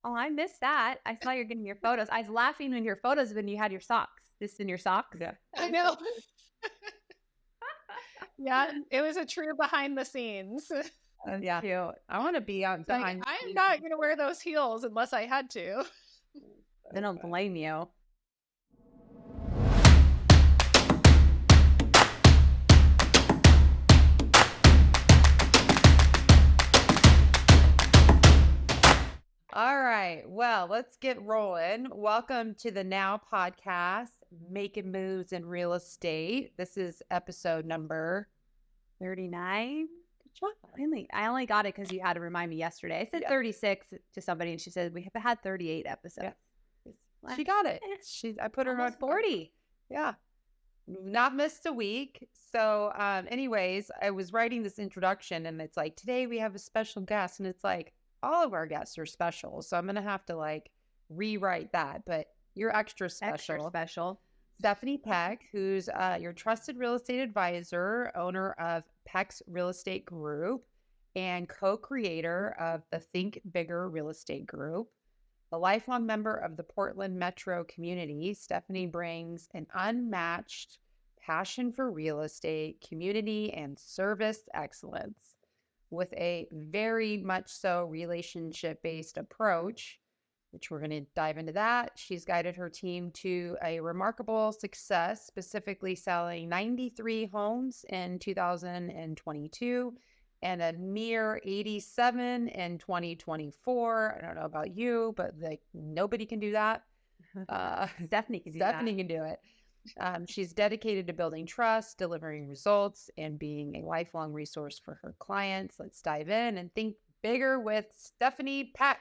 Oh, I missed that. I saw you're getting your photos. I was laughing in your photos when you had your socks. This in your socks? Yeah. I know. Yeah, it was a true behind the scenes. Yeah. Cute. I want to be on Like, behind. I'm not going to wear those heels unless I had to. I don't blame you. All right. Well, let's get rolling. Welcome to the Now podcast, Making Moves in Real Estate. This is episode number 39. Good job. I only got it because you had to remind me yesterday. I said 36 to somebody, and she said we have had 38 episodes. Yeah. She got it. I put her Almost on 40. Yeah. Not missed a week. So, anyways, I was writing this introduction and it's like, today we have a special guest. And it's like, all of our guests are special. So I'm going to have to like rewrite that. But you're extra special. Extra special. Stephanie Peck, who's your trusted real estate advisor, owner of Peck's Real Estate Group, and co-creator of the Think Bigger Real Estate Group. A lifelong member of the Portland metro community, Stephanie brings an unmatched passion for real estate, community, and service excellence. With a very much so relationship-based approach, which we're going to dive into that. She's guided her team to a remarkable success, specifically selling 93 homes in 2022 and a mere 87 in 2024. I don't know about you, but like nobody can do that. Stephanie can do Stephanie can do it. She's dedicated to building trust, delivering results, and being a lifelong resource for her clients. Let's dive in and think bigger with Stephanie Peck.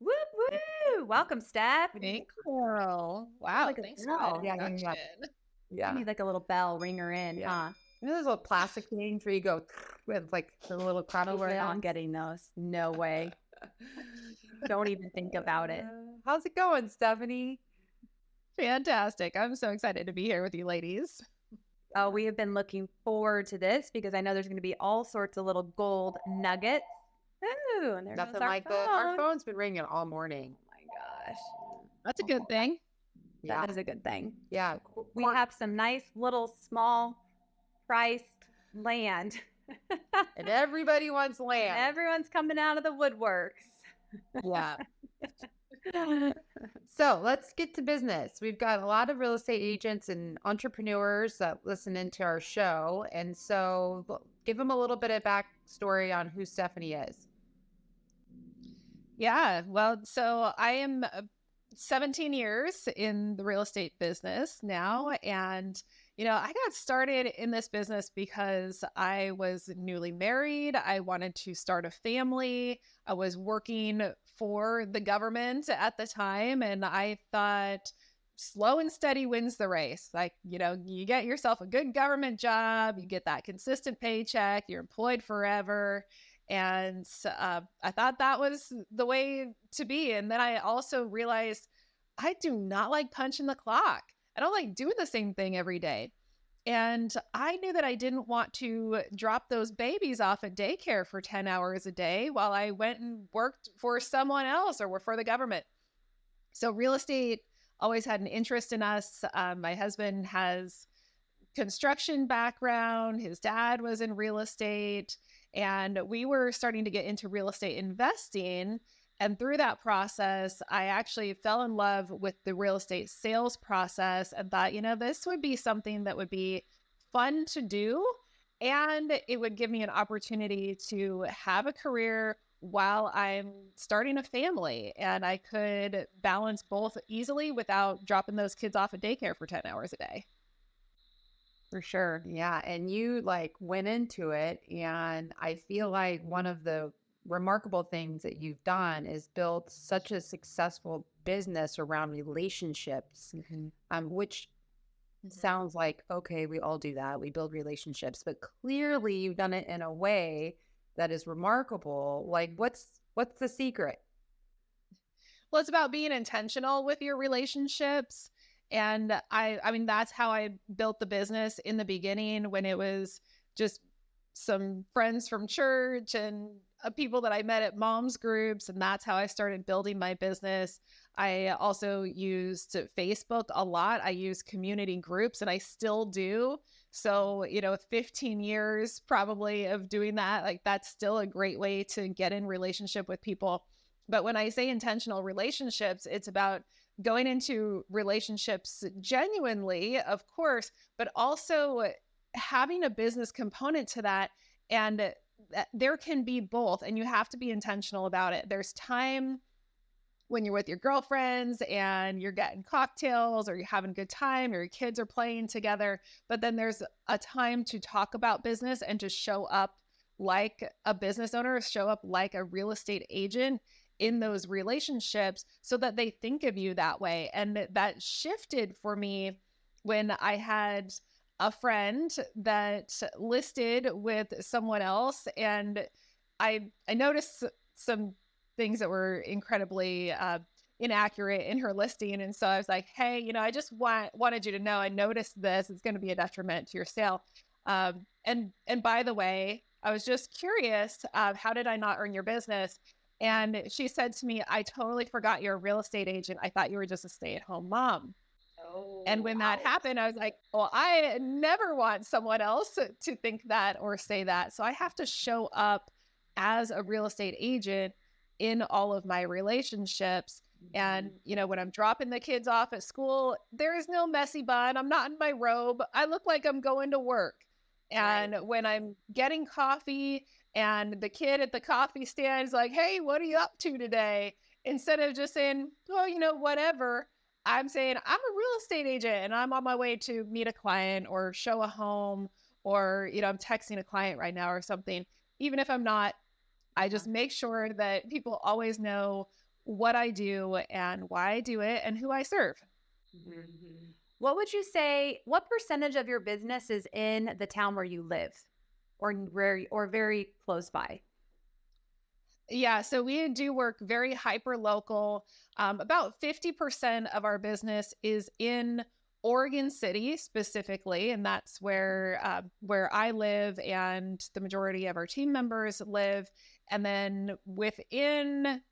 Woo woo! Welcome, Steph. Thank you. Wow, Like a thanks bell. for the introduction. You need like a little bell, ring her in, huh? You know those little plastic things where you go with like the little crowd We're not getting those. No way. Don't even think about it. How's it going, Stephanie? Fantastic. I'm so excited to be here with you ladies. Oh, we have been looking forward to this because I know there's going to be all sorts of little gold nuggets. Ooh, and there's nothing like our phone's been ringing all morning. Oh my gosh. That's a good thing. That is a good thing. Yeah. We have some nice little small priced land. And everybody wants land. Everyone's coming out of the woodworks. Yeah. So let's get to business. We've got a lot of real estate agents and entrepreneurs that listen into our show. And so give them a little bit of backstory on who Stephanie is. Yeah. Well, so I am 17 years in the real estate business now. And, I got started in this business because I was newly married. I wanted to start a family. I was working for the government at the time. And I thought slow and steady wins the race. Like, you get yourself a good government job, you get that consistent paycheck, you're employed forever. And I thought that was the way to be. And then I also realized I do not like punching the clock. I don't like doing the same thing every day. And I knew that I didn't want to drop those babies off at daycare for 10 hours a day while I went and worked for someone else or for the government. So real estate always had an interest in us. My husband has construction background. His dad was in real estate. And we were starting to get into real estate investing. And through that process, I actually fell in love with the real estate sales process and thought, this would be something that would be fun to do. And it would give me an opportunity to have a career while I'm starting a family. And I could balance both easily without dropping those kids off at daycare for 10 hours a day. For sure. Yeah. And you went into it. And I feel like one of the remarkable things that you've done is built such a successful business around relationships, which sounds like, okay, we all do that. We build relationships, but clearly you've done it in a way that is remarkable. Like what's the secret? Well, it's about being intentional with your relationships. And I mean, that's how I built the business in the beginning when it was just some friends from church and people that I met at moms groups, and that's how I started building my business. I also used Facebook a lot. I use community groups, and I still do. So, with 15 years probably of doing that, like that's still a great way to get in relationship with people. But when I say intentional relationships, it's about going into relationships genuinely, of course, but also having a business component to that. And there can be both, and you have to be intentional about it. There's time when you're with your girlfriends and you're getting cocktails or you're having a good time or your kids are playing together. But then there's a time to talk about business and to show up like a business owner, show up like a real estate agent in those relationships so that they think of you that way. And that shifted for me when I had a friend that listed with someone else, and I noticed some things that were incredibly inaccurate in her listing. And so I was like, hey, I just wanted you to know I noticed this. It's going to be a detriment to your sale. And by the way, I was just curious, how did I not earn your business? And she said to me, I totally forgot you're a real estate agent. I thought you were just a stay-at-home mom. And when that happened, I was like, well, I never want someone else to think that or say that. So I have to show up as a real estate agent in all of my relationships. And, when I'm dropping the kids off at school, there is no messy bun. I'm not in my robe. I look like I'm going to work. And when I'm getting coffee and the kid at the coffee stand is like, hey, what are you up to today? Instead of just saying, oh, whatever, I'm saying I'm a real estate agent and I'm on my way to meet a client or show a home, or, I'm texting a client right now or something. Even if I'm not, I just make sure that people always know what I do and why I do it and who I serve. Mm-hmm. What would you say, what percentage of your business is in the town where you live or very close by? Yeah, so we do work very hyper local. About 50% of our business is in Oregon City specifically, and that's where I live and the majority of our team members live. And then within,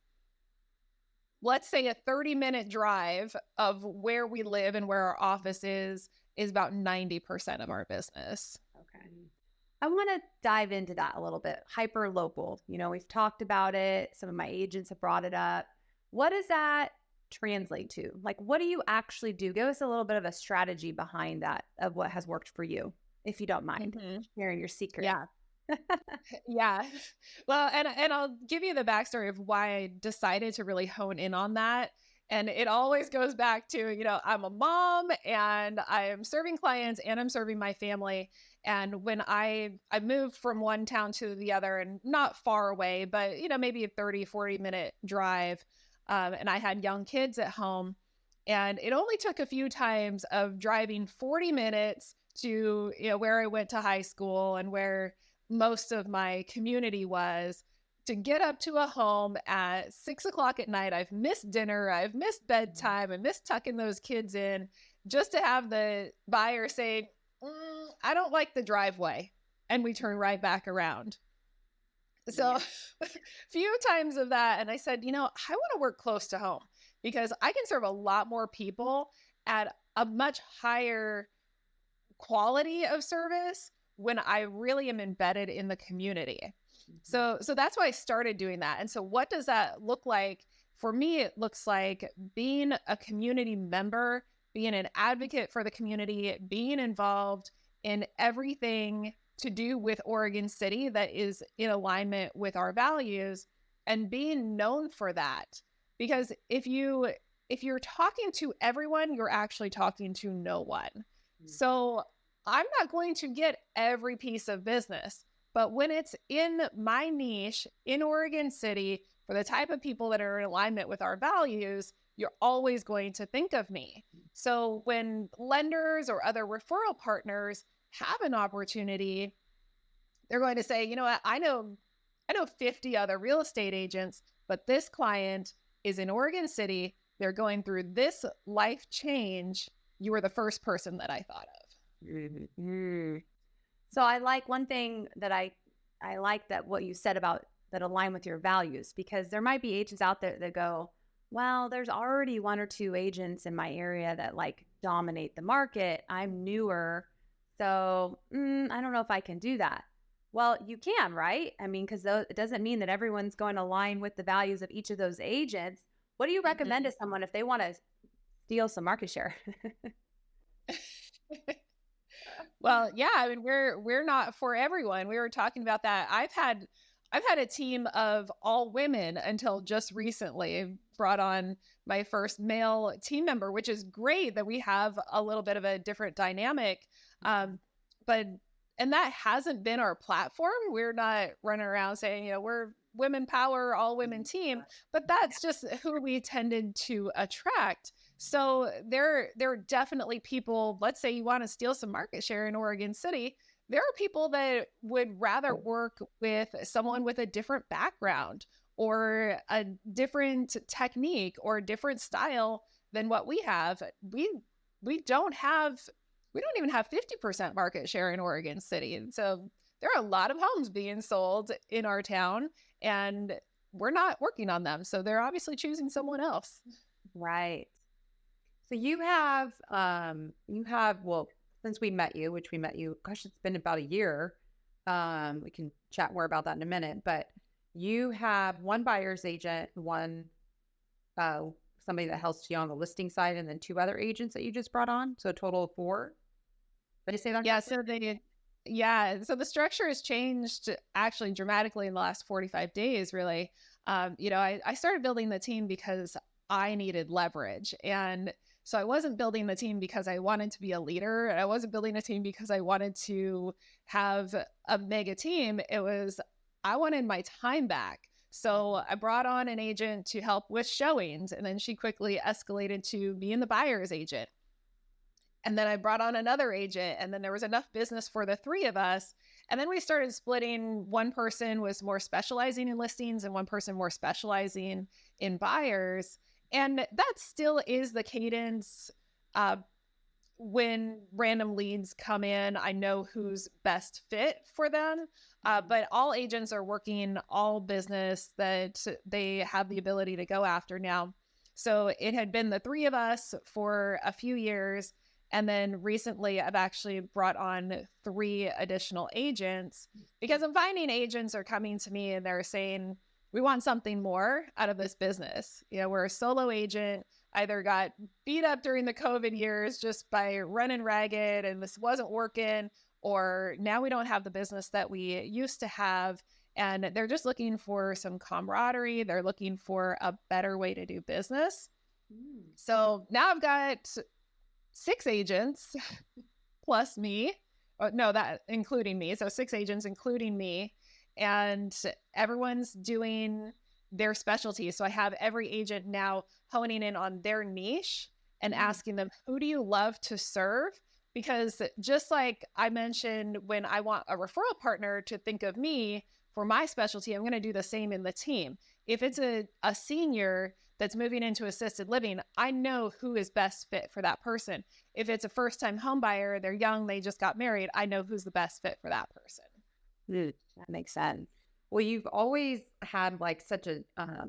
let's say, a 30-minute drive of where we live and where our office is about 90% of our business. Okay. I want to dive into that a little bit. Hyper local. We've talked about it. Some of my agents have brought it up. What does that translate to? Like, what do you actually do? Give us a little bit of a strategy behind that of what has worked for you, if you don't mind sharing your secret. Yeah. Yeah. Well, and I'll give you the backstory of why I decided to really hone in on that. And it always goes back to, I'm a mom and I am serving clients and I'm serving my family. And when I moved from one town to the other, and not far away, but, maybe a 30, 40-minute drive, and I had young kids at home, and it only took a few times of driving 40 minutes to, where I went to high school and where most of my community was, to get up to a home at 6:00 at night. I've missed dinner. I've missed bedtime. I missed tucking those kids in, just to have the buyer say, I don't like the driveway. And we turn right back around. So a few times of that. And I said, I want to work close to home because I can serve a lot more people at a much higher quality of service when I really am embedded in the community. So that's why I started doing that. And so what does that look like? For me, it looks like being a community member, being an advocate for the community, being involved in everything to do with Oregon City that is in alignment with our values, and being known for that. Because if you're talking to everyone, you're actually talking to no one. So I'm not going to get every piece of business. But when it's in my niche in Oregon City for the type of people that are in alignment with our values, you're always going to think of me. So when lenders or other referral partners have an opportunity, they're going to say, you know what, I know 50 other real estate agents, but this client is in Oregon City. They're going through this life change. You were the first person that I thought of. Mm-hmm. So I like one thing that I like that what you said about that align with your values, because there might be agents out there that go, well, there's already one or two agents in my area that like dominate the market. I'm newer. So I don't know if I can do that. Well, you can, right? I mean, because it doesn't mean that everyone's going to align with the values of each of those agents. What do you recommend to someone if they want to steal some market share? Well, yeah, I mean, we're not for everyone. We were talking about that. I've had a team of all women until just recently. I brought on my first male team member, which is great that we have a little bit of a different dynamic. But and that hasn't been our platform. We're not running around saying, we're women power, all women team, but that's just who we tended to attract. So there are definitely people, let's say you want to steal some market share in Oregon City. There are people that would rather work with someone with a different background or a different technique or a different style than what we have. We don't have we don't even have 50% market share in Oregon City. And so there are a lot of homes being sold in our town and we're not working on them. So they're obviously choosing someone else. Right. So well, since we met you, which we met you, gosh, it's been about a year. We can chat more about that in a minute, but you have one buyer's agent, one, somebody that helps you on the listing side, and then two other agents that you just brought on. So a total of four. Did I say that? Yeah. So the structure has changed actually dramatically in the last 45 days, really. I started building the team because I needed leverage. And so I wasn't building the team because I wanted to be a leader. I wasn't building a team because I wanted to have a mega team. It was, I wanted my time back. So I brought on an agent to help with showings, and then she quickly escalated to being the buyer's agent. And then I brought on another agent, and then there was enough business for the three of us. And then we started splitting. One person was more specializing in listings and one person more specializing in buyers. And that still is the cadence. When random leads come in, I know who's best fit for them. But all agents are working all business that they have the ability to go after now. So it had been the three of us for a few years. And then recently, I've actually brought on 3 additional agents because I'm finding agents are coming to me and they're saying, we want something more out of this business. We're a solo agent, either got beat up during the COVID years just by running ragged and this wasn't working, or now we don't have the business that we used to have. And they're just looking for some camaraderie. They're looking for a better way to do business. So now I've got 6 agents plus me. No, that including me. So 6 agents, including me. And everyone's doing their specialty. So I have every agent now honing in on their niche and asking them, who do you love to serve? Because just like I mentioned, when I want a referral partner to think of me for my specialty, I'm going to do the same in the team. If it's a senior that's moving into assisted living, I know who is best fit for that person. If it's a first-time home buyer, they're young, they just got married, I know who's the best fit for that person. That makes sense. Well, you've always had like such a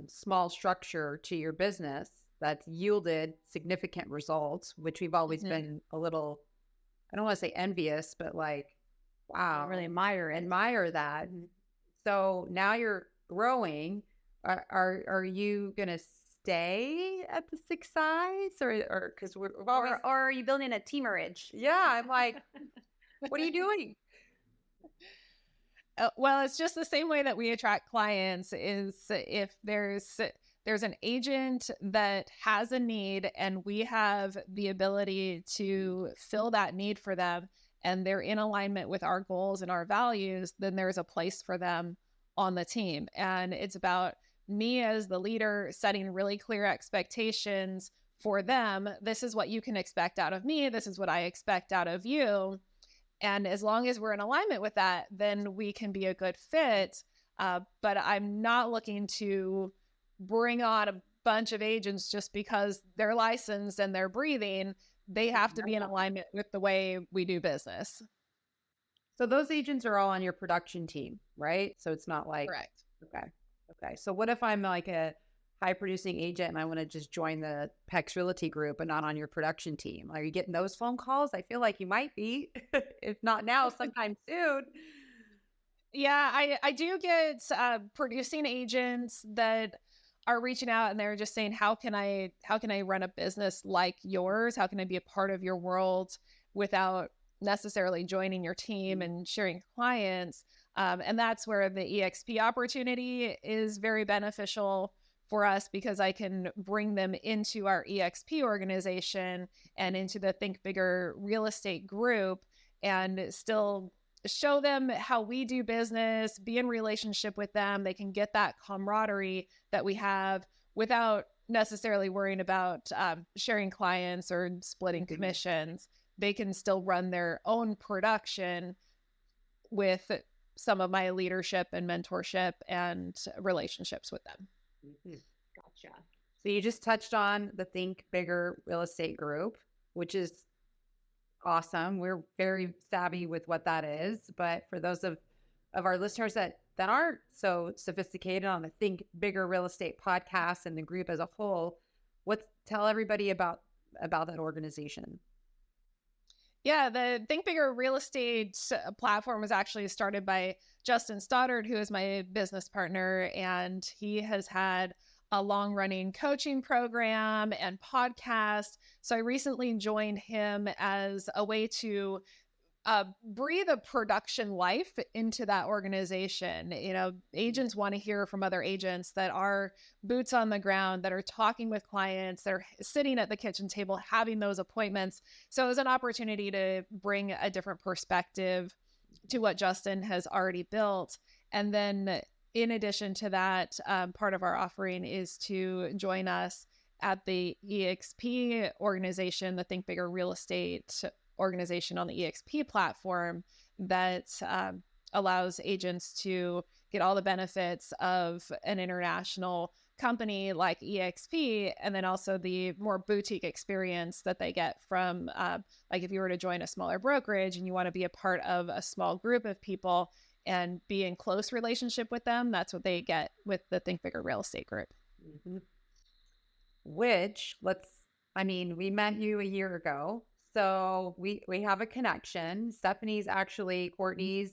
small structure to your business that's yielded significant results, which we've always been a little, I don't want to say envious, but like, wow, I really admire that. So now you're growing. Are you going to stay at the 6 size or because we've always, or are you building a teamerage? Yeah, I'm like, what are you doing? Well, it's just the same way that we attract clients is if there's an agent that has a need and we have the ability to fill that need for them and they're in alignment with our goals and our values, then there's a place for them on the team. And it's about me as the leader setting really clear expectations for them. This is what you can expect out of me. This is what I expect out of you. And as long as we're in alignment with that, then we can be a good fit. But I'm not looking to bring on a bunch of agents just because they're licensed and they're breathing. They have to be in alignment with the way we do business. So those agents are all on your production team, right? So it's not like, Correct. Okay. Okay. So what if I'm like a high producing agent and I want to just join the Pex Realty group, but not on your production team? Are you getting those phone calls? I feel like you might be, if not now, sometime soon. Yeah, I do get producing agents that are reaching out and they're just saying, how can I run a business like yours? How can I be a part of your world without necessarily joining your team and sharing clients? And that's where the EXP opportunity is very beneficial for us because I can bring them into our EXP organization and into the Think Bigger real estate group and still show them how we do business, be in relationship with them. They can get that camaraderie that we have without necessarily worrying about sharing clients or splitting commissions. They can still run their own production with some of my leadership and mentorship and relationships with them. Mhm. Gotcha. So you just touched on the Think Bigger real estate group, which is awesome. We're very savvy with what that is. But for those of our listeners that aren't so sophisticated on the Think Bigger real estate podcast and the group as a whole, tell everybody about that organization. Yeah, the Think Bigger real estate platform was actually started by Justin Stoddard, who is my business partner, and he has had a long running coaching program and podcast. So I recently joined him as a way to breathe a production life into that organization. You know, agents want to hear from other agents that are boots on the ground, that are talking with clients, they're sitting at the kitchen table, having those appointments. So it was an opportunity to bring a different perspective to what Justin has already built. And then in addition to that, part of our offering is to join us at the EXP organization, the Think Bigger Real Estate organization on the EXP platform that allows agents to get all the benefits of an international company like EXP, and then also the more boutique experience that they get from like if you were to join a smaller brokerage and you want to be a part of a small group of people and be in close relationship with them, that's what they get with the Think Bigger Real Estate Group. Mm-hmm. Which we met you a year ago. So we have a connection. Stephanie's actually Courtney's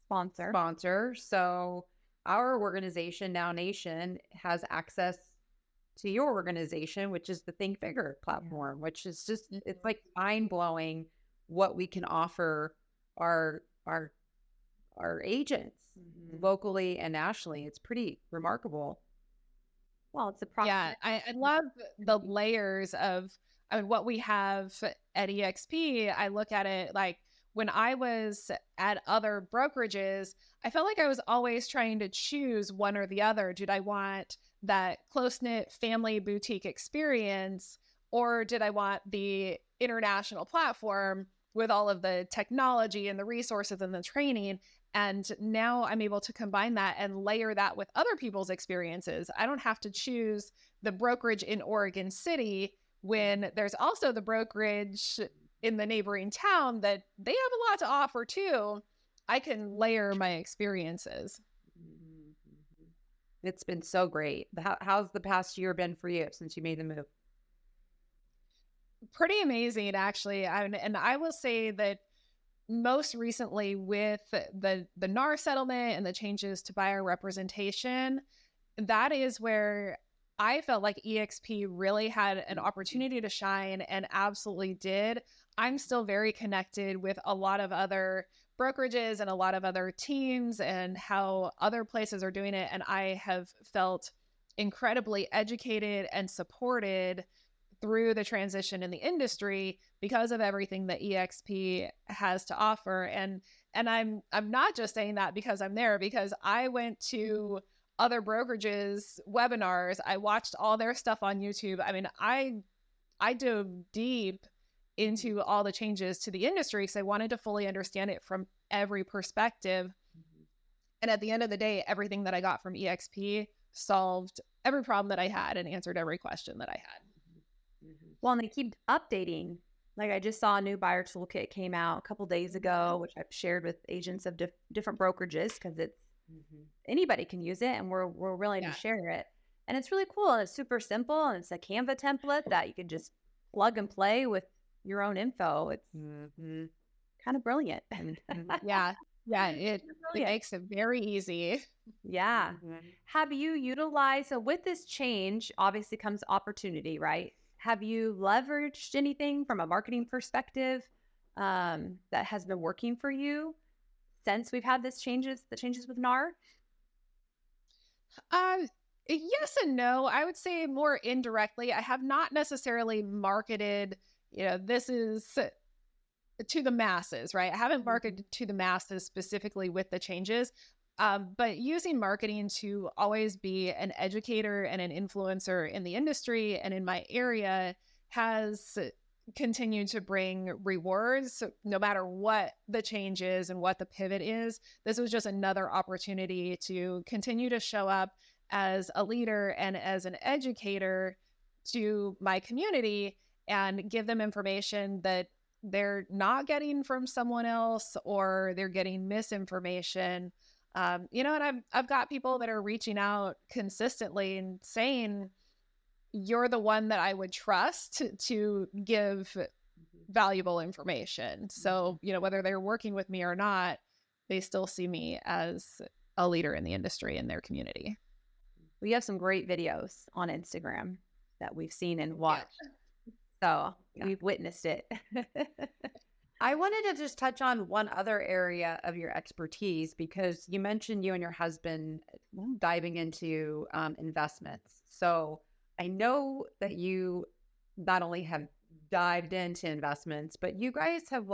sponsor. So our organization, Now Nation, has access to your organization, which is the Think Bigger platform, which is just, it's like mind blowing what we can offer our agents locally and nationally. It's pretty remarkable. Well, it's Yeah, I love the layers of what we have at EXP. I look at it like when I was at other brokerages, I felt like I was always trying to choose one or the other. Did I want that close-knit family boutique experience, or did I want the international platform with all of the technology and the resources and the training? And now I'm able to combine that and layer that with other people's experiences. I don't have to choose the brokerage in Oregon City when there's also the brokerage in the neighboring town that they have a lot to offer too. I can layer my experiences. It's been so great. How's the past year been for you since you made the move? Pretty amazing, actually. And I will say that most recently with the NAR settlement and the changes to buyer representation, that is where I felt like EXP really had an opportunity to shine and absolutely did. I'm still very connected with a lot of other brokerages and a lot of other teams and how other places are doing it. And I have felt incredibly educated and supported through the transition in the industry because of everything that EXP has to offer. And I'm not just saying that because I'm there, because I went to other brokerages webinars. I watched all their stuff on YouTube. I mean, I dove deep into all the changes to the industry because I wanted to fully understand it from every perspective. And at the end of the day, everything that I got from EXP solved every problem that I had and answered every question that I had. Well, and they keep updating. Like I just saw a new buyer toolkit came out a couple days ago, which I've shared with agents of different brokerages because it's anybody can use it, and we're willing to Yeah. share it. And it's really cool, and it's super simple, and it's a Canva template that you can just plug and play with your own info. It's kind of brilliant. Yeah. Yeah. It Brilliant. makes it very easy. Yeah. Have you utilized, so with this change, obviously comes opportunity, right? Have you leveraged anything from a marketing perspective that has been working for you since we've had the changes with NAR? Um, yes and no. I would say more indirectly. I have not necessarily marketed, this is to the masses, right? I haven't marketed to the masses specifically with the changes, but using marketing to always be an educator and an influencer in the industry and in my area has continued to bring rewards. So no matter what the change is and what the pivot is, this was just another opportunity to continue to show up as a leader and as an educator to my community and give them information that they're not getting from someone else or they're getting misinformation. And I've got people that are reaching out consistently and saying, you're the one that I would trust to give valuable information. So, whether they're working with me or not, they still see me as a leader in the industry in their community. We have some great videos on Instagram that we've seen and watched. So we've witnessed it. I wanted to just touch on one other area of your expertise because you mentioned you and your husband diving into investments. So I know that you not only have dived into investments, but you guys have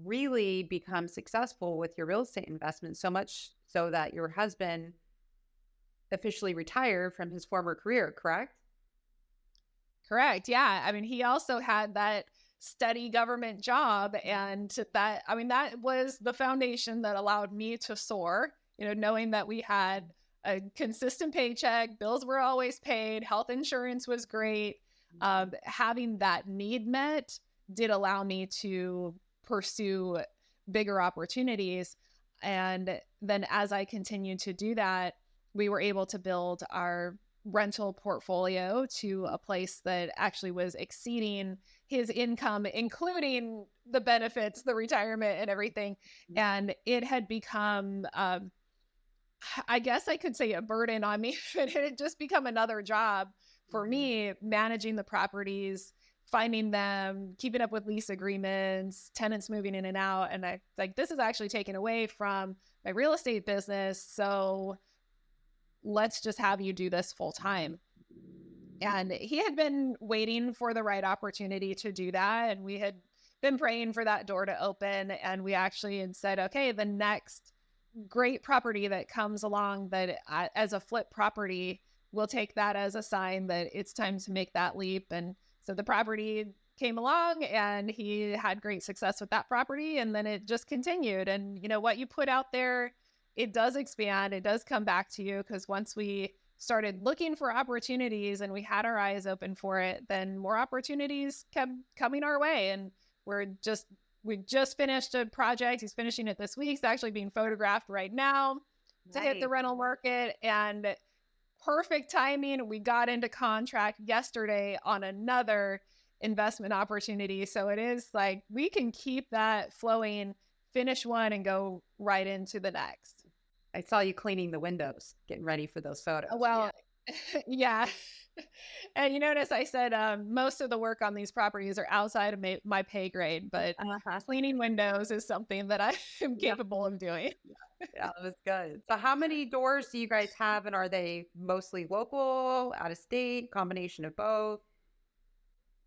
really become successful with your real estate investments, so much so that your husband officially retired from his former career, correct? Correct. Yeah. I mean, he also had that steady government job. And that was the foundation that allowed me to soar, knowing that we had a consistent paycheck, bills were always paid, health insurance was great. Having that need met did allow me to pursue bigger opportunities. And then as I continued to do that, we were able to build our rental portfolio to a place that actually was exceeding his income, including the benefits, the retirement, and everything. And it had become, I guess I could say, a burden on me, but it had just become another job for me, managing the properties, finding them, keeping up with lease agreements, tenants moving in and out. And I this is actually taken away from my real estate business. So let's just have you do this full time. And he had been waiting for the right opportunity to do that. And we had been praying for that door to open. And we actually had said, okay, the next great property that comes along that as a flip property, we'll take that as a sign that it's time to make that leap. And so the property came along and he had great success with that property. And then it just continued. And what you put out there, it does expand. It does come back to you, because once we started looking for opportunities and we had our eyes open for it, then more opportunities kept coming our way. And we just finished a project. He's finishing it this week. It's actually being photographed right now to hit the rental market, and perfect timing. We got into contract yesterday on another investment opportunity. So it is we can keep that flowing, finish one and go right into the next. I saw you cleaning the windows, getting ready for those photos. Well, yeah. And you notice I said most of the work on these properties are outside of my pay grade, but cleaning windows is something that I am capable of doing. Yeah, that was good. So how many doors do you guys have, and are they mostly local, out of state, combination of both?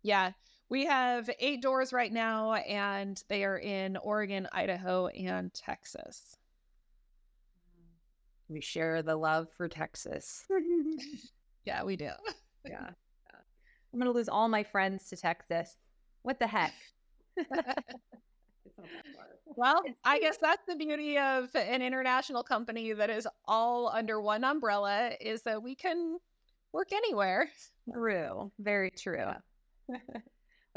Yeah, we have 8 doors right now, and they are in Oregon, Idaho, and Texas. We share the love for Texas. Yeah, we do. Yeah. I'm going to lose all my friends to Texas. What the heck? Well, I guess that's the beauty of an international company that is all under one umbrella, is that we can work anywhere. True. Very true.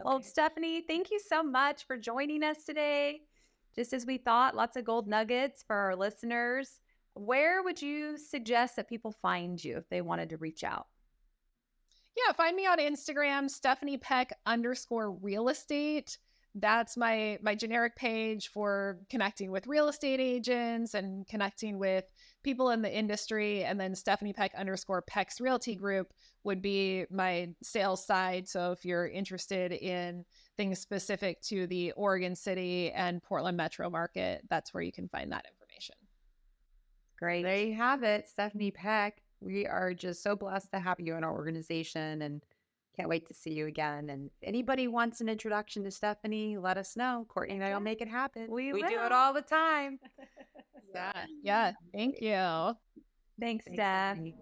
Well, Stephanie, thank you so much for joining us today. Just as we thought, lots of gold nuggets for our listeners. Where would you suggest that people find you if they wanted to reach out? Yeah, find me on Instagram, Stephanie Peck _real estate. That's my generic page for connecting with real estate agents and connecting with people in the industry. And then Stephanie Peck _Peck's Realty Group would be my sales side. So if you're interested in things specific to the Oregon City and Portland metro market, that's where you can find that information. Great. There you have it, Stephanie Peck. We are just so blessed to have you in our organization and can't wait to see you again. And if anybody wants an introduction to Stephanie, let us know. Courtney and I will make it happen. We do it will. all the time. Yeah. Yeah. Thank you. Thanks, Thanks, Steph. Stephanie.